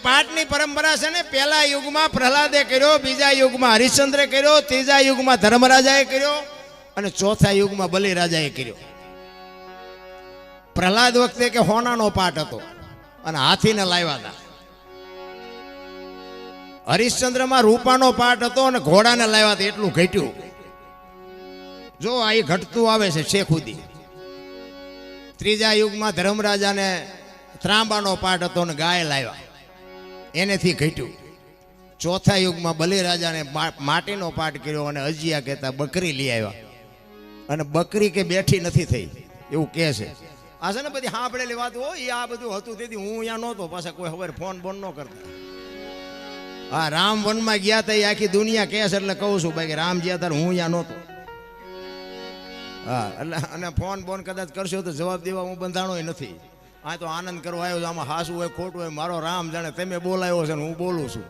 પાઠની પરંપરા છે ને પહેલા યુગમાં પ્રહલાદે કર્યો, બીજા યુગમાં હરિશ્ચંદ્રે કર્યો, ત્રીજા યુગમાં ધર્મરાજાએ કર્યો અને ચોથા યુગમાં બલિરાજાએ કર્યો. પ્રહલાદ વખતે કે હોનાનો પાઠ હતો અને હાથીને લાવ્યા હતા. હરિશ્ચંદ્રમાં રૂપાનો પાઠ હતો અને ઘોડાને લાવ્યા હતા. એટલું ઘટ્યું. જો આ ઘટતું આવે છે શેખુદી. ત્રીજા યુગમાં ધર્મરાજાને ત્રાંબાનો પાઠ હતો ને ગાય લાવ્યા, એનેથી ઘટ્યું. ચોથા યુગમાં બલિરાજાને માટીનો પાઠ કર્યો અને અજિયા કહેતા બકરી લઈ આવ્યા અને બકરી કે બેઠી નથી થઈ એવું કહે છે. આ છે ને બધી સાંભળેલી વાત હોય. આ બધું હતું તેથી હું અહીંયા નહોતો. પાછા કોઈ ખબર ફોન બોન ન કરતા. હા, રામ વનમાં ગયા હતા એ આખી દુનિયા કહે છે એટલે કહું છું ભાઈ રામ ગયા હતા હું અહીંયા નહોતો. હા, એટલે અને ફોન બોન કદાચ કરશો તો જવાબ દેવા હું બંધાણો નથી. આ તો આનંદ કરવા આવ્યો. આમાં હાસું હોય ખોટું હોય મારો રામ જાણે. તમે બોલાયો છે ને હું બોલું છું.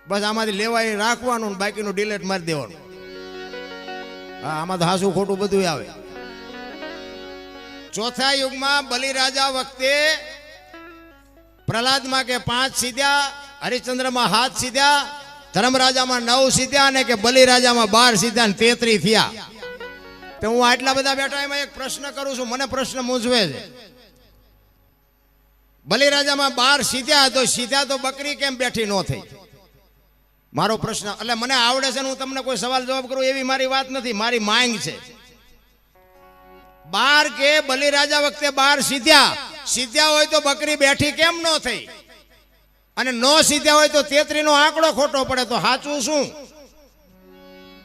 બસ આમાંથી લેવાય રાખવાનું, બાકીનું ડિલેટ મારી દેવાનું. હા, આમાં તો હાસું ખોટું બધું આવે. ચોથા યુગમાં બલિરાજા વખતે પ્રહલાદમાં કે 5 સીધ્યા, હરિશ્ચંદ્રમાં 7 સીધ્યા, ધર્મરાજામાં 9 સીધ્યા અને કે બલિરાજામાં 12 સીધ્યા ને 33 થયા. તો હું આટલા બધા બેઠા એમાં એક પ્રશ્ન કરું છું. મને પ્રશ્ન મૂંઝવે છે. બલિરાજામાં 12 સીધ્યા તો સીધા તો બકરી કેમ બેઠી ન થઈ? મારો પ્રશ્ન. એટલે મને આવડે છે ને હું તમને કોઈ સવાલ જવાબ કરું એવી મારી વાત નથી, મારી માંગ છે. 12 કે બલિરાજા વખતે 12 સીધ્યા હોય તો બકરી બેઠી કેમ ન થઈ? અને 9 સીધ્યા હોય તો 33 નો આંકડો ખોટો પડે તો સાચું શું?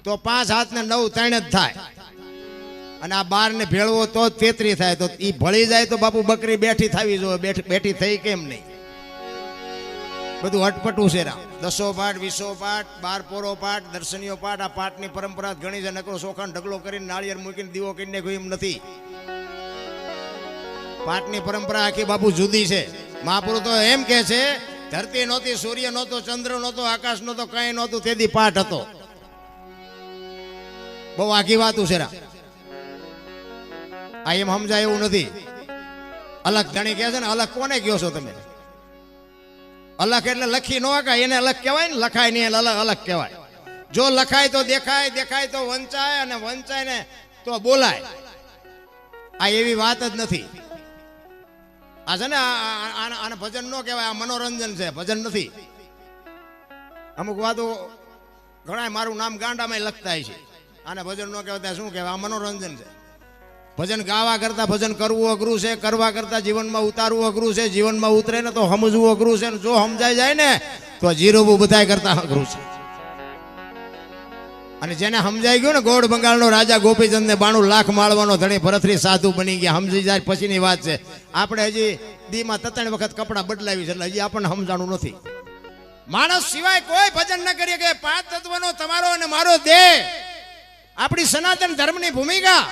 તો 5 7 ને 9 3 જ થાય અને આ 12 ને ભેળવો તો 33 થાય. તો ઈ ભળી જાય તો બાપુ બકરી બેઠી થવી જોઈએ. બેઠી થઈ કેમ નહીં? બધું હટપટું છે. રામ 10 પાઠ 20 પાઠ 12 પોરો પાઠ દર્શનીય પાઠ. આ પાઠની પરંપરા ઘણી છે. નકરો સોખાન ઢગલો કરીને નાળિયેર મૂકીને દીવો કરીને કોઈ એમ નથી. પાઠની પરંપરા આખી બાપુ જુદી છે. મહાપુરુષ તો એમ કે છે ધરતી નહોતી, સૂર્ય નહોતો, ચંદ્ર નહોતો, આકાશ નહોતો, કઈ નહોતું, તેથી પાઠ હતો. બહુ આખી વાતું છે. આ એમ સમજાય એવું નથી. અલગ ધણી કહે છે ને, અલગ કોને કહો છો તમે? અલગ એટલે લખી ન હકાય, એને અલગ કહેવાય ને. લખાય નહીં એટલે અલગ અલગ કહેવાય. જો લખાય તો દેખાય, દેખાય તો વંચાય અને વંચાય ને તો બોલાય. આ એવી વાત જ નથી. આ છે ને આને ભજન ન કહેવાય, આ મનોરંજન છે, ભજન નથી. અમુક વાતો ઘણા મારું નામ ગાંડામાં લખતા છે. આને ભજન ન કહેવાય. શું કહેવાય? આ મનોરંજન છે. ભજન ગાવા કરતા ભજન કરવું અઘરું છે, કરવા કરતા જીવનમાં ઉતારવું અઘરું છે, જીવનમાં ઉતરે ને તો સમજવું અઘરું છે, જો સમજાઈ જાય ને તો જીરવું બધાય કરતા અઘરું છે. અને જેને સમજાઈ ગયું ને ગોળ બંગાળનો રાજા ગોપીચંદ ને 92 લાખ માળવાનો ધણી ભરતરી સાધુ બની ગયા. સમજી જાય પછીની વાત છે. આપણે હજી દીમાં 3 વખત કપડાં બદલાવી છે એટલે હજી આપણને સમજાણું નથી. માણસ સિવાય કોઈ ભજન ન કરીએ કે 5 તત્વનો તમારો અને મારો દેહ. આપણી સનાતન ધર્મની ભૂમિકા,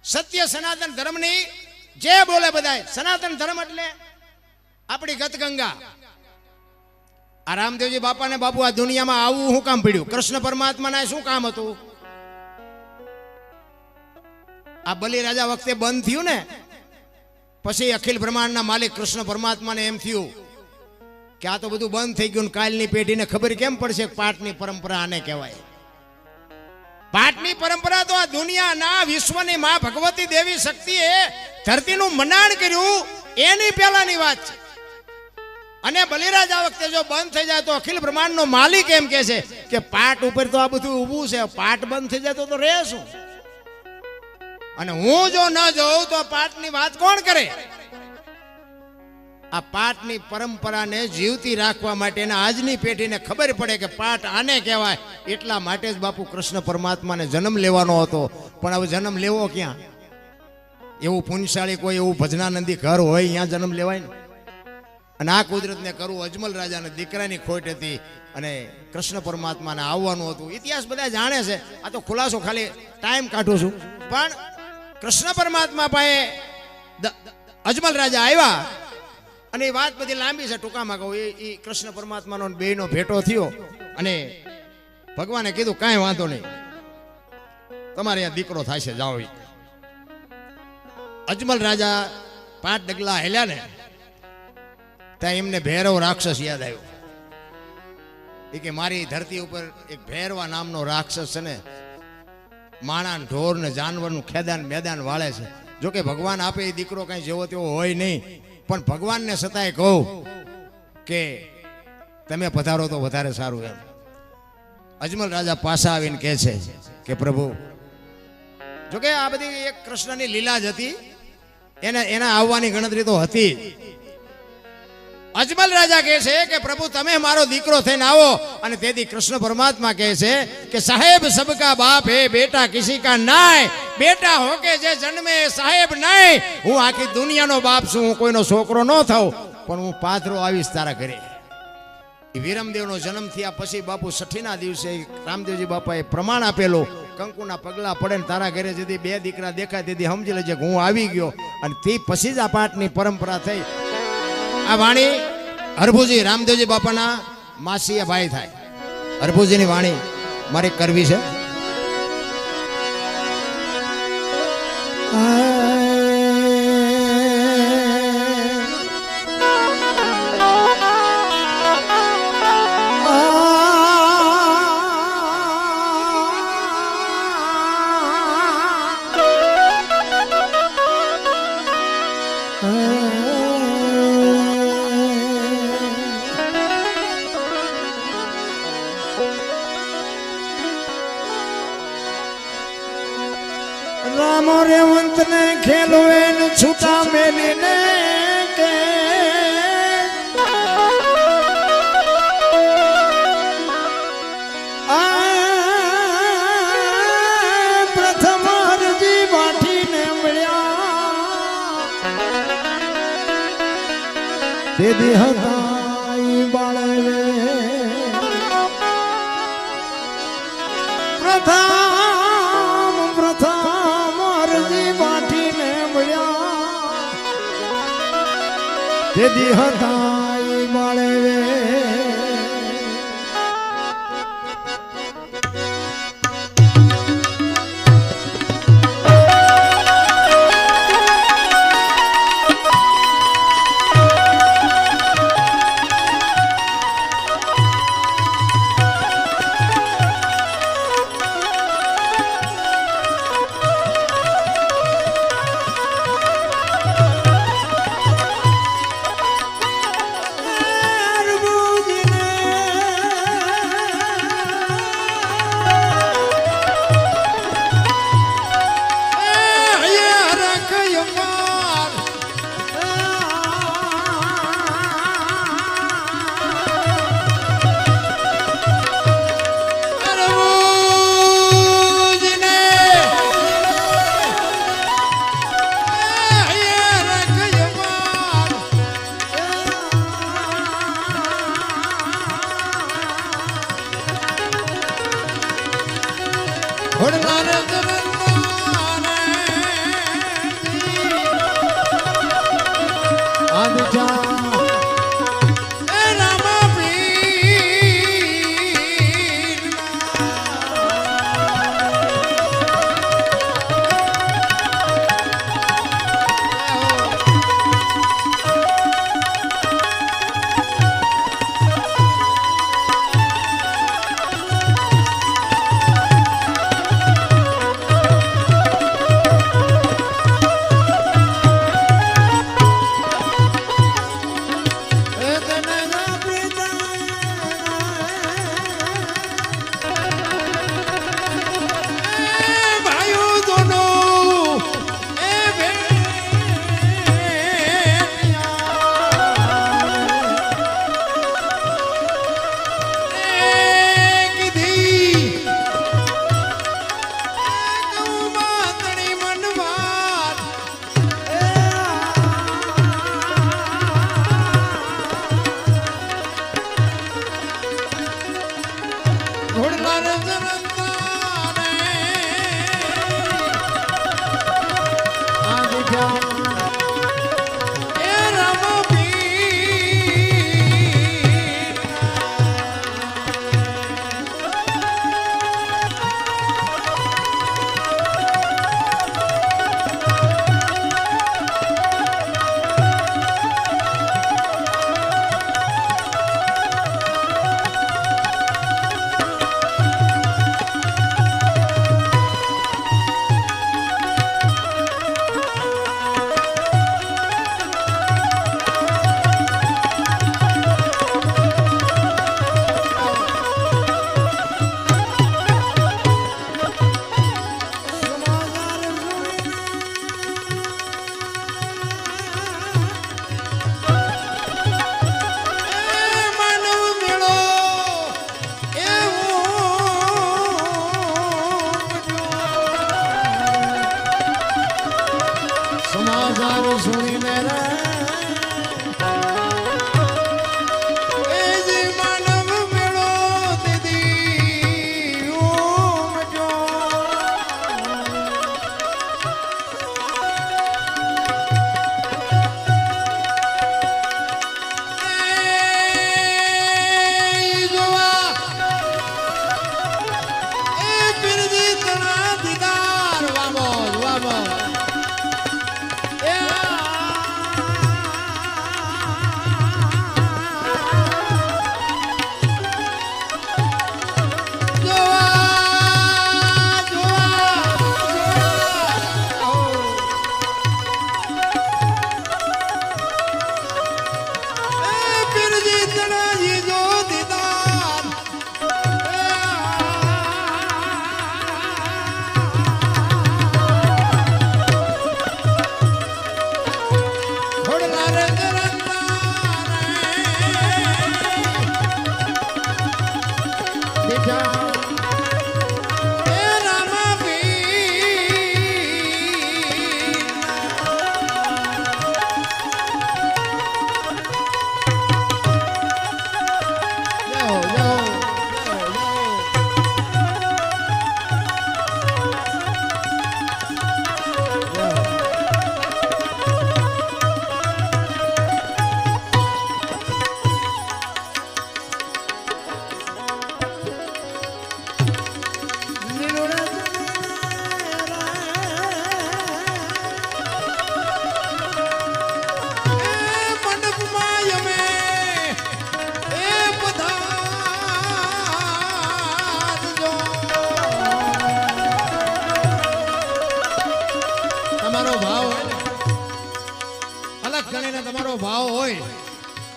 સત્ય સનાતન ધર્મની જે બોલે બધાય. સનાતન ધર્મ એટલે આપણી ગતગંગા. આ રામદેવજી બાપાને બાપુ આ દુનિયામાં આવવું શું કામ પડ્યું? કૃષ્ણ પરમાત્માના શું કામ હતું? આ બલિરાજા વખતે બંધ થયું ને પછી અખિલ બ્રહ્માંડના માલિક કૃષ્ણ પરમાત્માને એમ થયું કે આ તો બધું બંધ થઈ ગયું. કાલની પેઢીને ખબર કેમ પડશે? પાઠની પરંપરા આને કહેવાય. પાઠની પરંપરા તો આ દુનિયાના વિશ્વની માં ભગવતી દેવી શક્તિએ ધરતીનું મનાણ કર્યું એની પહેલાની વાત છે. અને બલિરાજા વખતે જો બંધ થઈ જાય તો અખિલ બ્રહ્માંડનો માલિક એમ કહે છે કે પાઠ ઉપર તો આ બધું ઊભું છે, પાઠ બંધ થઈ જાય તો રહે શું? અને હું જો ન જોઉં તો પાઠની વાત કોણ કરે? આ પાઠની પરંપરાને જીવતી રાખવા માટે આજની પેઢીને ખબર પડે કે પાઠ આને કહેવાય. એટલા માટે જ બાપુ કૃષ્ણ પરમાત્માને જન્મ લેવાનો હતો. પણ હવે જન્મ લેવો ક્યાં? એવું પુણ્યશાળી કોઈ એવું ભજનાનંદી ઘર હોય અહીંયા જન્મ લેવાય ને. અને આ કુદરતને કરવું અજમલ રાજાને દીકરાની ખોટ હતી અને કૃષ્ણ પરમાત્માને આવવાનું હતું. ઇતિહાસ બધા જાણે છે. આ તો ખુલાસો ખાલી ટાઈમ કાઢું છું. પણ કૃષ્ણ પરમાત્મા પાસે અજમલ રાજા આવ્યા અને એ વાત બધી લાંબી છે. ટૂંકામાં કહું, એ કૃષ્ણ પરમાત્માનો બેયનો ભેટો થયો અને ભગવાને કીધું કાંઈ વાંધો નહીં, તમારે આ દીકરો થાય છે, જાઓ. અજમલ રાજા 5 ડગલા હેલ્યા ને ત્યાં એમને ભૈરવ રાક્ષસ યાદ આવ્યો. એ કે મારી ધરતી ઉપર એક ભૈરવા નામનો રાક્ષસ છે ને માણા ઢોર ને જાનવરનું ખેદાન મેદાન વાળે છે. જો કે ભગવાન આપે એ દીકરો કઈ જેવો તેવો હોય નહીં, પણ ભગવાનને છતાંય કહું કે તમે પધારો તો વધારે સારું એમ. અજમલ રાજા પાછા આવીને કહે છે કે પ્રભુ, જોકે આ બધી એક કૃષ્ણની લીલા જ હતી, એના આવવાની ગણતરી તો હતી. અજમલ રાજા કહે છે કે પ્રભુ તમે મારો દીકરો થઈને આવો. અને તેથી કૃષ્ણ પરમાત્મા કહે છે કે સાહેબ સબકા બાપ હે બેટા કિસી કા નાય, બેટા હોકે જે જન્મે સાહેબ નાય. હું આખી દુનિયાનો બાપ છું, હું કોઈનો છોકરો ન થાઉં, પણ હું પાથરો આવીશ તારા ઘરે. વિરમદેવનો જન્મ થયા પછી બાપુ 6ના દિવસે રામદેવજી બાપાએ પ્રમાણ આપેલું, કંકુના પગલા પડે ને તારા ઘરે જેથી 2 દીકરા દેખાય તેથી સમજી લેજે કે હું આવી ગયો. અને તે પછી જ આ પાઠની પરંપરા થઈ. આ વાણી હરભુજી રામદેવજી બાપાના માસીયા ભાઈ થાય. હરભુજીની વાણી મારે કરવી છે. રામો રેવંત ને ખેલવે ને છૂટા મેલીને કે પ્રથમ હરજી બાઠીને મળ્યા તે દી હતા ઈ બાળવે પ્રથમ બાઠીને મળ્યા તે દી હતા ઈ બાળવે.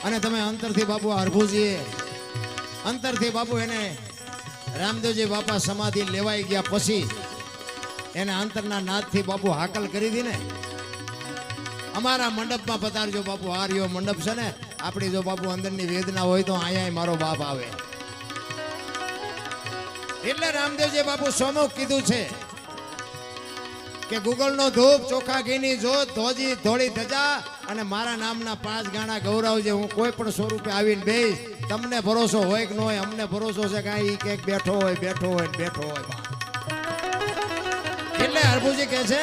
અને તમે અંતરથી બાપુ હરભુજીએ અંતરથી બાપુ એને રામદેવજી બાપા સમાધિ લેવાઈ ગયા પછી એને અંતરના નાદથી બાપુ હાકલ કરી હતી ને, અમારા મંડપમાં પધારજો બાપુ. આ રહ્યો મંડપ છે ને, આપણી જો બાપુ અંદરની વેદના હોય તો અહીંયા મારો બાપ આવે. એટલે રામદેવજી બાપુ સોમુખ કીધું છે કે ગુગળનો ધૂપ, ચોખા ઘીની જોત, ધોજી ધોળી ધજા અને મારા નામના 5 ગાણા ગૌરવજે. હું કોઈ પણ સ્વરૂપે આવીને બેસ. તમને ભરોસો હોય કે ન હોય, અમને ભરોસો છે કે ઈ ક્યાંક બેઠો હોય બેઠો હોય બેઠો હોય. એટલે હરભુજી કહે છે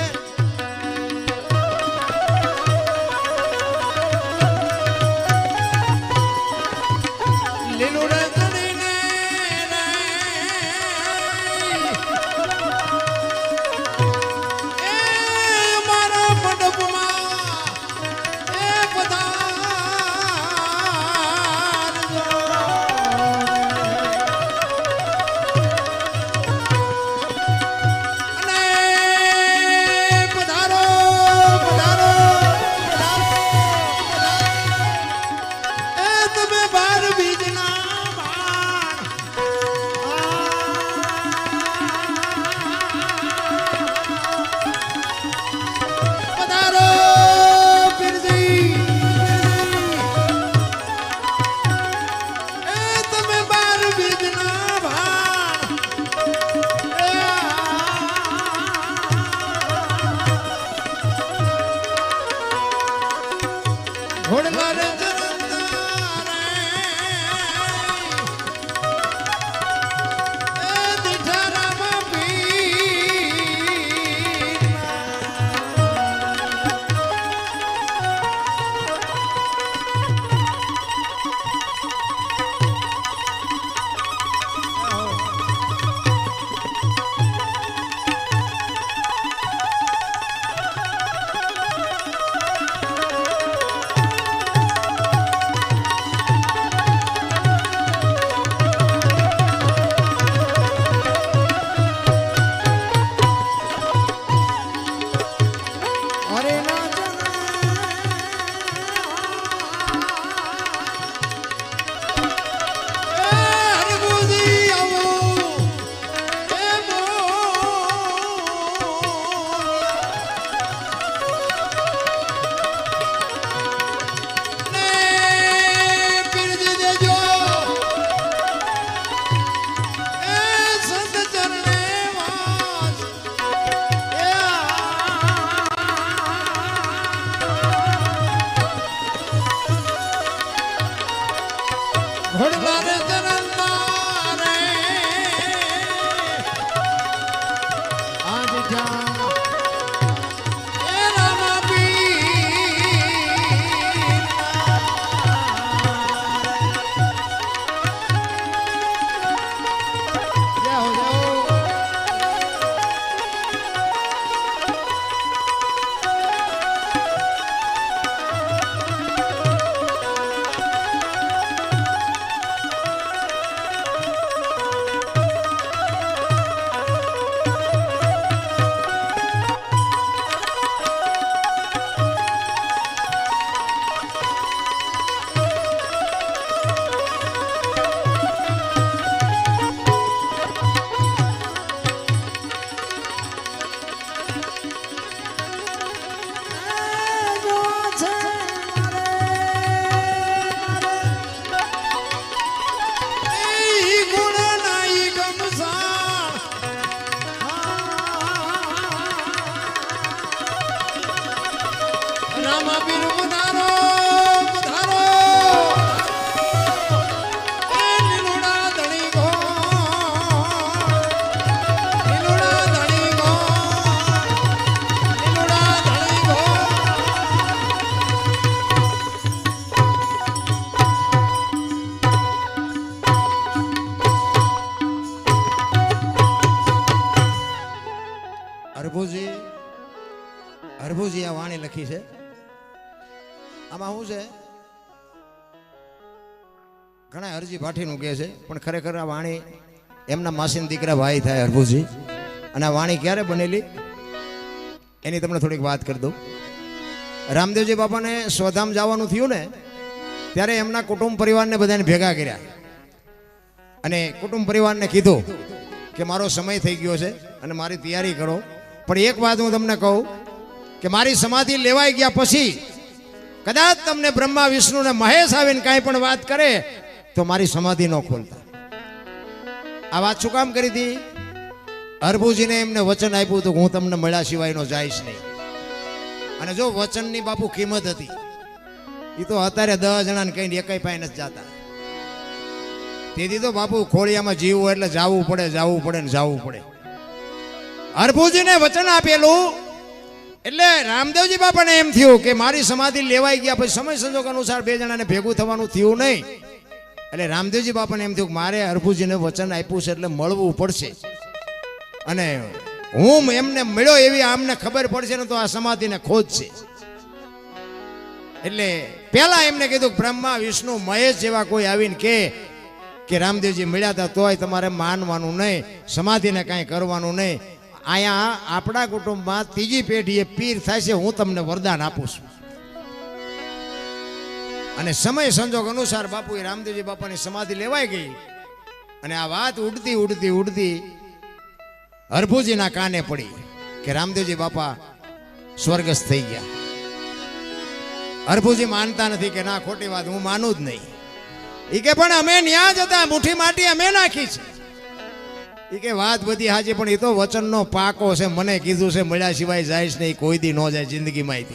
લીલું રતડીને એ મારા મંડપમાં એ પધારજો. અને પધારો પધારો એ તમે 12 બીજના પધારો પીરજી. એ તમે 12 બીજના ભાણ ઘોડલા રે જરંદારે એ દીઠારામાં અરે ના હરભુજી આવો એ ને પીરજી દેજો એ સંત ચરણે વાસ એ ઘોડલા રે જરંદારે આજ જા એ રામા જાઓ જાઓ. રામા પીર પધારો પધારો એ લીલુડા ધણી ગો લીલુડા ધણી ગો લીલુડા ધણી ગો. હરભુજી આ વાણી લખી છે. આમાં શું છે, ઘણા હરજી ભાટીનું કહે છે, પણ ખરેખર આ વાણી એમના માસીના દીકરા ભાઈ થાય હરભુજી. અને આ વાણી ક્યારે બનેલી એની તમને થોડીક વાત કરી દઉં. રામદેવજી બાપાને સ્વધામ જવાનું થયું ને ત્યારે એમના કુટુંબ પરિવારને બધાને ભેગા કર્યા અને કુટુંબ પરિવારને કીધું કે મારો સમય થઈ ગયો છે અને મારી તૈયારી કરો, પણ એક વાત હું તમને કહું કે મારી સમાધિ લેવાઈ ગયા પછી કદાચ તમને બ્રહ્મા વિષ્ણુ ને મહેશ આવીને કાંઈ પણ વાત કરે તો મારી સમાધિ ન ખોલતા. આ વાત શું કામ કરી હતી? હરભુજીને એમને વચન આપ્યું હતું કે હું તમને મળ્યા સિવાયનો જઈશ નહીં. અને જો વચનની બાપુ કિંમત હતી એ તો અત્યારે 10 જણાને કહીને એકાઈ પાસે નથી જાતા. તેથી તો બાપુ ખોળિયામાં જીવવું એટલે જાવું પડે ને જાવું પડે. હરભુજીને વચન આપેલું એટલે રામદેવજી બાપાને એમ થયું કે મારી સમાધિ લેવાઈ ગયા પછી સમય સંજોગ અનુસાર 2 જણાને ભેગું થવાનું થયું નહીં. એટલે રામદેવજી બાપાને એમ થયું કે મારે હરભુજીને વચન આપ્યું છે એટલે મળવું પડશે અને હું એમને મળ્યો એવી આમને ખબર પડશે ને તો આ સમાધિને ખોજશે. એટલે પહેલા એમને કીધું બ્રહ્મા વિષ્ણુ મહેશ જેવા કોઈ આવીને કે રામદેવજી મળ્યા હતા તોય તમારે માનવાનું નહીં, સમાધિને કાંઈ કરવાનું નહીં. અહીંયા આપણા કુટુંબમાં 3જી પેઢીએ પીર થાય છે, હું તમને વરદાન આપું છું. અને સમય સંજોગ અનુસાર બાપુ રામદેવજી બાપાની સમાધિ લેવાઈ ગઈ અને આ વાત ઉડતી હરભુજીના કાને પડી કે રામદેવજી બાપા સ્વર્ગસ્થ થઈ ગયા. હરભુજી માનતા નથી કે ના ખોટી વાત, હું માનું જ નહીં. એ કે પણ અમે ન્યા જતા મુઠ્ઠી માટી અમે નાખી છે. એ કે વાત બધી હાજી પણ એ તો વચનનો પાકો છે, મને કીધું છે મળ્યા સિવાય જાઈશ નહીં, કોઈ દી ન જાય જિંદગીમાં.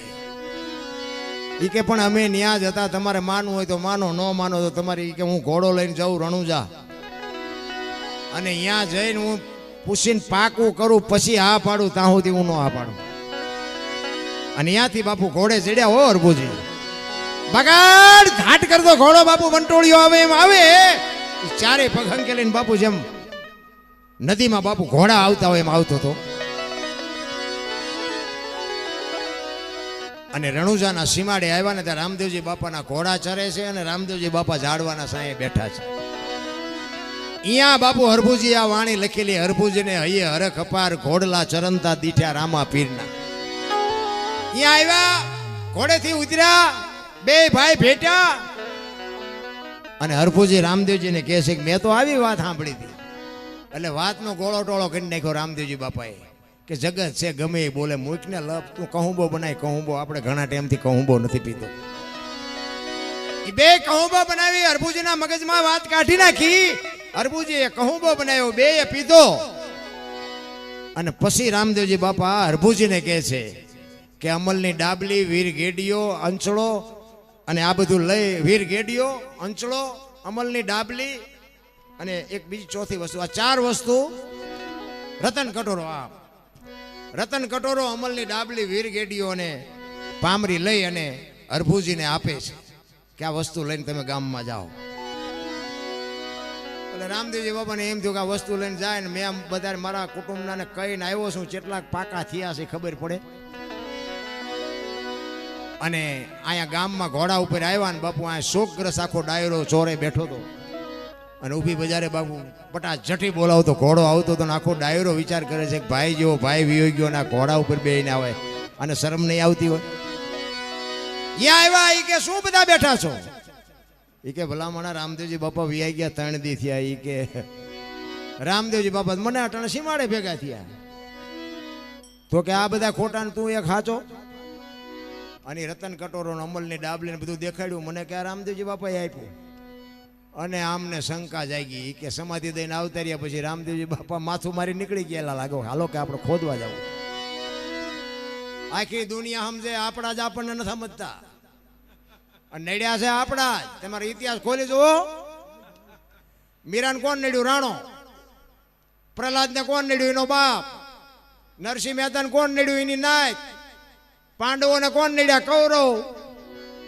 એ કે પણ અમે ન્યા જતા, તમારે માનવું હોય તો માનો, ન માનો તો તમારી કે હું ઘોડો લઈને જાઉં રણુજા અને અહીંયા જઈને હું પૂછીને પાકું કરું પછી હા પાડું, ત્યાં સુધી હું ન હા પાડું. અને ત્યાંથી બાપુ ઘોડે ચડ્યા હો હરભુજી. બગાડ ઘાટ કરતો ઘોડો બાપુ વંટોળિયો આવે એમ આવે, ચારે પગ હંકેલીને બાપુ જેમ નદીમાં બાપુ ઘોડા આવતા હોય એમ આવતો હતો. અને રણુજાના સીમાડે આવ્યા ને ત્યાં રામદેવજી બાપાના ઘોડા ચરે છે અને રામદેવજી બાપા ઝાડવાના સાંયે બેઠા છે. અહીંયા બાપુ હરભુજી આ વાણી લખેલી, હરભુજીને હૈયે હરખ અપાર ઘોડલા ચરંતા દીઠ્યા રામા પીરના. અહીંયા આવ્યા, ઘોડેથી ઉતર્યા, 2 ભાઈ ભેટ્યા અને હરભુજી રામદેવજીને કહે છે કે મેં તો આવી વાત સાંભળી હતી. એટલે વાતનો ગોળો ટોળો કરી નાખ્યો રામદેવજી બાપાએ કે જગત છે ગમે એ બોલે, મૂકને લપ, તું કહુંબો બનાય. કહુંબો આપણે ઘણા ટાઈમથી કહુંબો નથી પીતો. એ 2 કહુંબો બનાવી હરભુજીના મગજમાં વાત કાઢી નાખી. હરભુજીએ કહુંબો બનાવ્યો, 2 પીધો અને પછી રામદેવજી બાપા હરભુજીને કહે છે કે અમલની ડાબલી, વીર ગેડીઓ, અંચળો અને આ બધું લઈ, વીર ગેડીઓ, અંચળો, અમલની ડાબલી અને એક બીજી ચોથી વસ્તુ, આ 4 વસ્તુ રતન કટોરો, આ રતન કટોરો, અમલની ડાબલી, વીર ગેડીઓ અને પામરી લઈ અને હરભુજીને આપે છે કે આ વસ્તુ લઈને તમે ગામમાં જાઓ. એટલે રામદેવજી બાપાને એમ થયું કે આ વસ્તુ લઈને જાય ને મેં બધા મારા કુટુંબના કહીને આવ્યો છું, કેટલાક પાકા થયા છે ખબર પડે. અને અહીંયા ગામમાં ઘોડા ઉપર આવ્યા ને બાપુ અહીંયા શોકગ્રસ્ત આખો ડાયરો ચોરે બેઠો હતો અને ઊભી બજારે બાપુ પટા જટી બોલાવતો ઘોડો આવતો હતો ને આખો ડાયરો વિચાર કરે છે કે ભાઈ જેવો ભાઈ વિયો ગયો ને આ ઘોડા ઉપર બેહીને આવે અને શરમ નહીં આવતી હોય. યા આવ્યા, એ કે શું બધા બેઠા છો? એ કે ભલામણા રામદેવજી બાપા વિયાઈ ગયા 3 દી થયા. એ કે રામદેવજી બાપા મને અટાણે સીમાડે ભેગા થયા. તો કે આ બધા ખોટા ને તું એક સાચો. અને રતન કટોરો અમલની ડાબલી ને બધું દેખાડ્યું. મને કે રામદેવજી બાપાએ આપ્યું અને આમને શંકા જાગી કે સમાધિ દઈને આવતા રહ્યા પછી રામદેવજી બાપા માથું મારી નીકળી ગયેલા લાગો, હાલો કે આપણે ખોદવા જવું. આખી દુનિયા સમજે, આપણા જ આપણને નથી સમજતા. નડ્યા છે આપણા જ. તમારો ઇતિહાસ ખોલી જુઓ. મીરાને કોણ નડ્યું? રાણો. પ્રહલાદને કોણ નડ્યું? એનો બાપ. નરસિંહ મહેતાને કોણ નડ્યું? એની નાત. પાંડવોને કોણ નડ્યા? કૌરવ.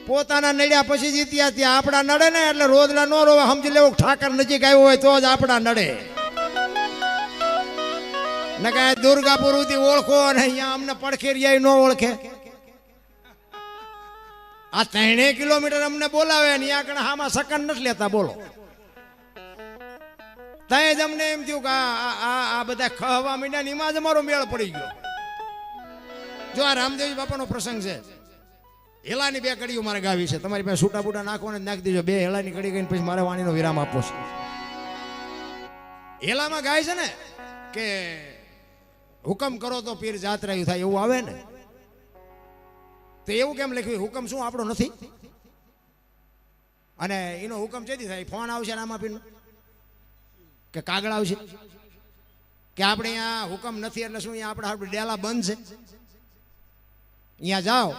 પોતાના નડ્યા પછી જ ઇતિહાસ થયા. આપણા નડે ને એટલે રોજલા નો રોવે, સમજી લેવું ઠાકર નજીક આવ્યો હોય તો જ આપણા નડે. ને કઈ દુર્ગાપુર સુધી ઓળખો અને અહીંયા અમને પડખેરિયા ન ઓળખે. આ 3 કિલોમીટર અમને બોલાવે ને અહીંયા કણે હામાં સકન નથી લેતા. બોલો, ત્યાં જ અમને એમ થયું કે આ બધા ખહવા મીંડ્યા ને એમાં જ અમારો મેળ પડી ગયો. જો આ રામદેવજી બાપાનો પ્રસંગ છે. હેલાની બે કડીઓ મારે ગાવી છે. તમારી પાસે છૂટા બૂટા નાખો ને નાખી દેજો. બે હેલાની કડી ગઈને પછી મારે વાણીનો વિરામ આપવો છે. હેલામાં ગાય છે ને કે હુકમ કરો તો પીર જાત્રાયું થાય, એવું આવે ને. તો એવું કેમ લખ્યું? હુકમ શું આપણો નથી? અને એનો હુકમ ચેથી થાય? ફોન આવશે રામાપીરનો કે કાગળ આવશે કે આપણે અહીંયા હુકમ નથી એટલે શું અહીંયા આપણે ડેલા બંધ છે? અહીંયા જાઓ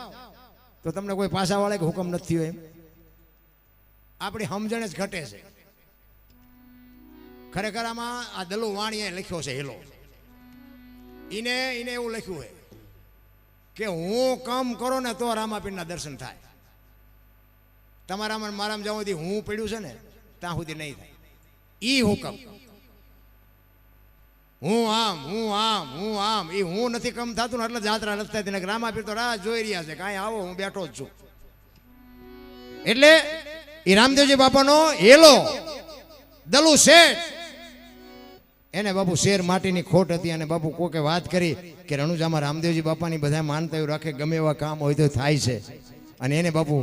તો તમને કોઈ પાછા વાળે કે હુકમ નથી હોય એમ. આપણી સમજણ જ ઘટે છે. ખરેખર આમાં આ દલુ વાણીએ લખ્યો છે હેલો. એને એવું લખ્યું હોય કે હું કામ કરો ને તો રામાપીરના દર્શન થાય. તમારામાં મારામાં જવું સુધી હું પડ્યું છે ને ત્યાં સુધી નહીં થાય. ઈ હુકમ હું આમ એ હું નથી કમ થતું ને એટલે જાત્રા નથી થતી. રામાપીર તો રાહ જોઈ રહ્યા છે, કાંઈ આવો હું બેઠો જ છું. એટલે એ રામદેવજી બાપાનો હેલો દલુ શેઠ, એને બાપુ શેર માટીની ખોટ હતી અને બાપુ કોકે વાત કરી કે રણુજામાં રામદેવજી બાપાની બધા માનતા રાખે, ગમે એવા કામ હોય તો થાય છે. અને એને બાપુ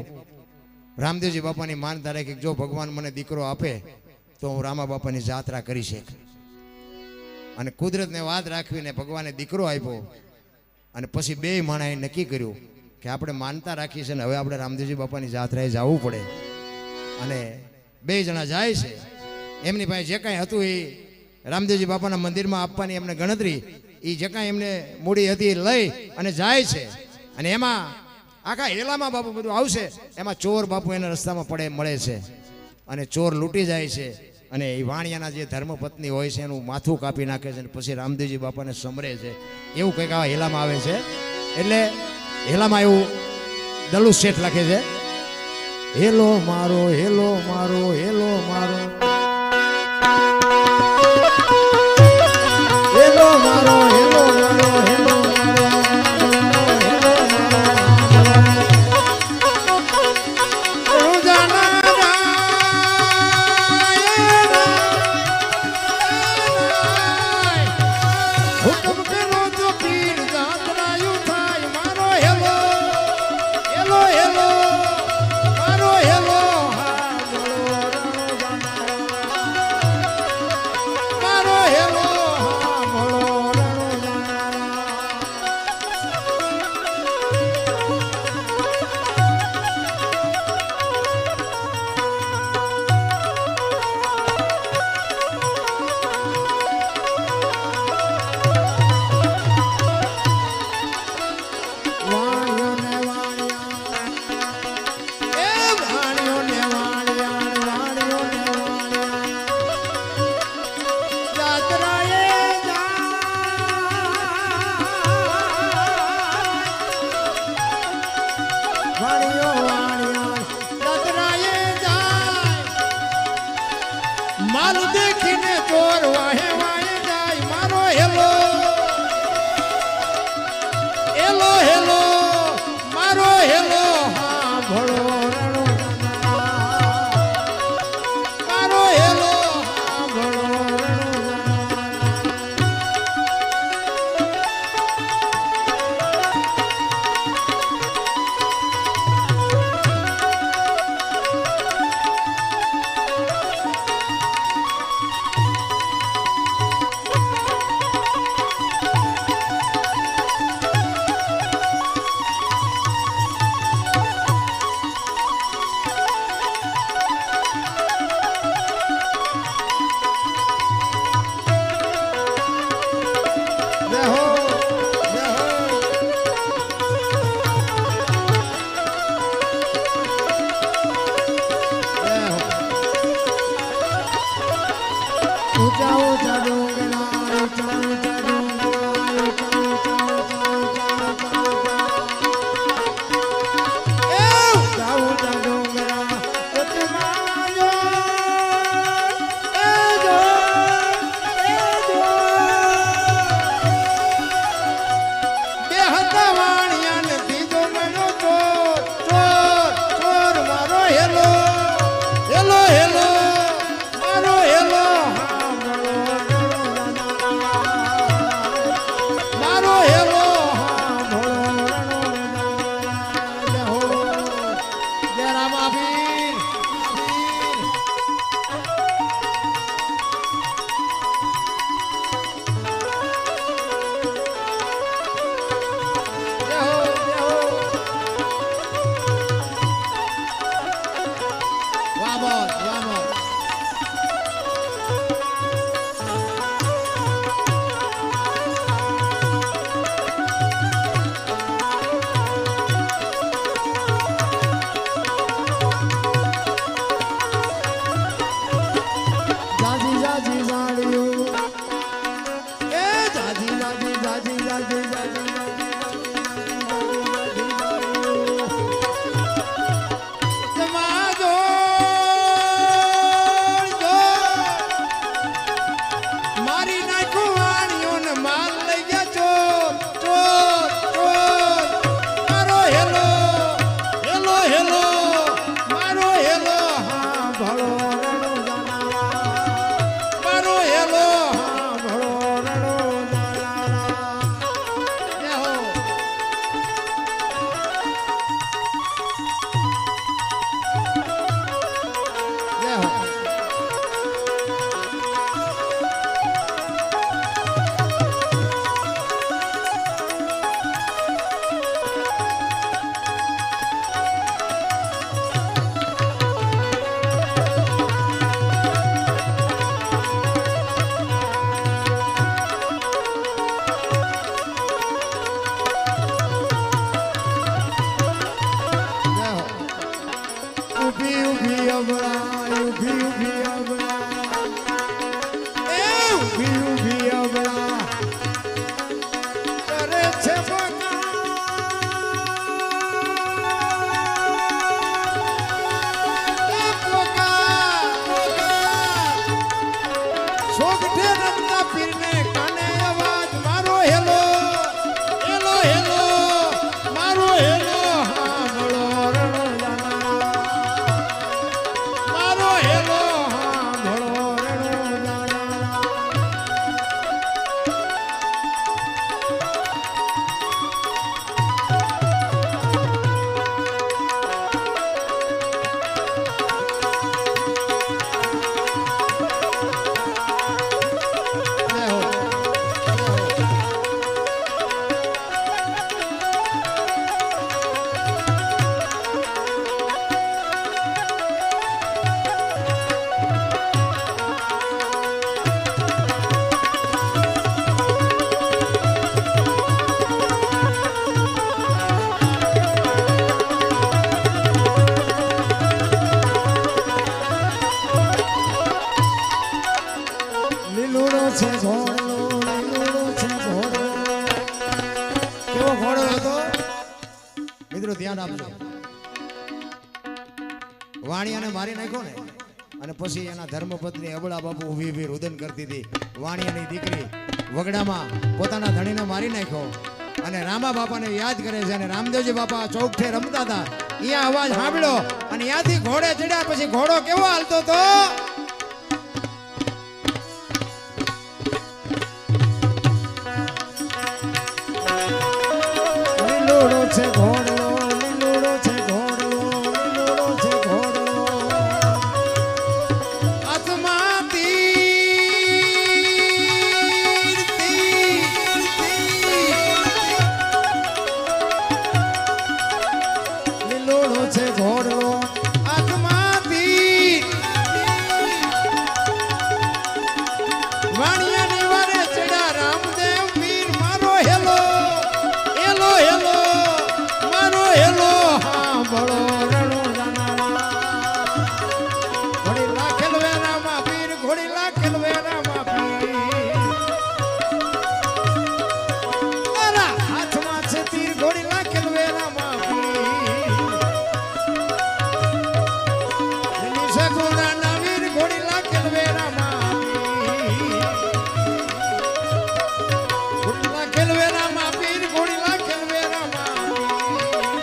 રામદેવજી બાપાની માનતા રાખી જો ભગવાન મને દીકરો આપે તો હું રામા બાપાની જાત્રા કરી શક. અને કુદરતને વાત રાખવીને ભગવાને દીકરો આપ્યો. અને પછી બે માણાએ નક્કી કર્યું કે આપણે માનતા રાખી છે ને હવે આપણે રામદેવજી બાપાની જાત્રાએ જવું પડે. અને બે જણા જાય છે. એમની પાસે જે કાંઈ હતું એ રામદેવજી બાપાના મંદિરમાં આપવાની એમને ગણતરી, એ જે કાંઈ એમને મૂડી હતી લઈ અને જાય છે. અને એમાં આખા હેલામાં બાપુ બધું આવશે. એમાં ચોર બાપુ એના રસ્તામાં મળે છે અને ચોર લૂંટી જાય છે. અને એ વાણિયાના જે ધર્મપત્ની હોય છે એનું માથું કાપી નાખે છે અને પછી રામદેવજી બાપાને સમરે છે. એવું કંઈક આવા હેલામાં આવે છે. એટલે હેલામાં એવું દલુ શેઠ લખે છે, હેલો મારો હેલો મારો હેલો મારો હેલો મારો હેલો મારો હેલો મારું દેખીને ચોર વાહે વાહે જાય મારો હેલો હેલો હેલો મારો હેલો હા ભળો રણો મારો હેલો હા ભળો વાહ જાજી જાજી જાળ્યું એ જાજી જાજી જાજી જાજી જાજી સમાજો મારી નાખું વાણીઓ ને માલ લઈ ગયા ચોર ચોર ચોર મારો હેલો હેલો હેલો મારો હેલો હા ભળો રણો જાનારા મારો હેલો હા ભળો રણો જાનારા જય હો જય હો જય હો ઊભી ઊભી અબળા ઊભી ઊભી અબળા એ ઊભી ઊભી અબળા કરે છે સોગઠે રમતા પીરને કાને અવાજ મારો હેલો હેલો હેલો મારો હેલો હા ભળો રણો જાનારા મારો હેલો હા ભળો રણો જાનારા જય હો લીલુડો છે ઘોડો લીલુડો છે ઘોડો કેવો ઘોડો હતો મિત્રો ધ્યાન આપજો વાણિયાને મારી નાખ્યો ને અને પછી એના ધર્મપત્ની અબળા બાપુ ઊભી ઊભી રુદન કરતી હતી વાણિયાની દીકરી વગડામાં પોતાના ધણીને મારી નાખ્યો અને રામા બાપાને યાદ કરે છે અને રામદેવજી બાપા ચોકઠે રમતા હતા અહીંયા અવાજ સાંભળ્યો અને ત્યાંથી ઘોડે ચડ્યા પછી ઘોડો કેવો હાલતો હતો લીલુડો છે ઘોડો લીલુડો છે ઘોડો લીલુડો છે ઘોડો હાથમાં તીર, તીર, તીર. લીલુડો છે ઘોડો હાથમાં તીર. વાણિયાની વારે ચડ્યા રામદેવ પીર મારો હેલો હેલો હેલો મારો હેલો હા ભળો રણો જાનારા ઘોડી લાખેલ વેરામાં પીર ઘોડી લાખેલ વેરામાં પીર તારા હાથમાં છે તીર ઘોડી લાખેલ વેરામાં પીર એની સગુણાના વીર ઘોડી લાખેલ વેરામાં પીર ઘોડી લાખેલ વેરામાં પીર ઘોડી લાખેલ વેરામાં પીર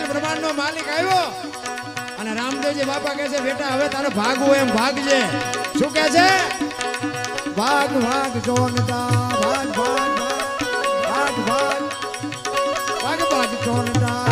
બ્રહ્માંડનો માલિક આવ્યો અને રામદેવજી બાપા કહે છે બેટા હવે તારે ભાગવું એમ ભાગજે શું કહે છે ભાગ ભાગ ચોનટા ભાગ ભાગ ભાગ ભાગ ભાગ ભાગ ચોનટા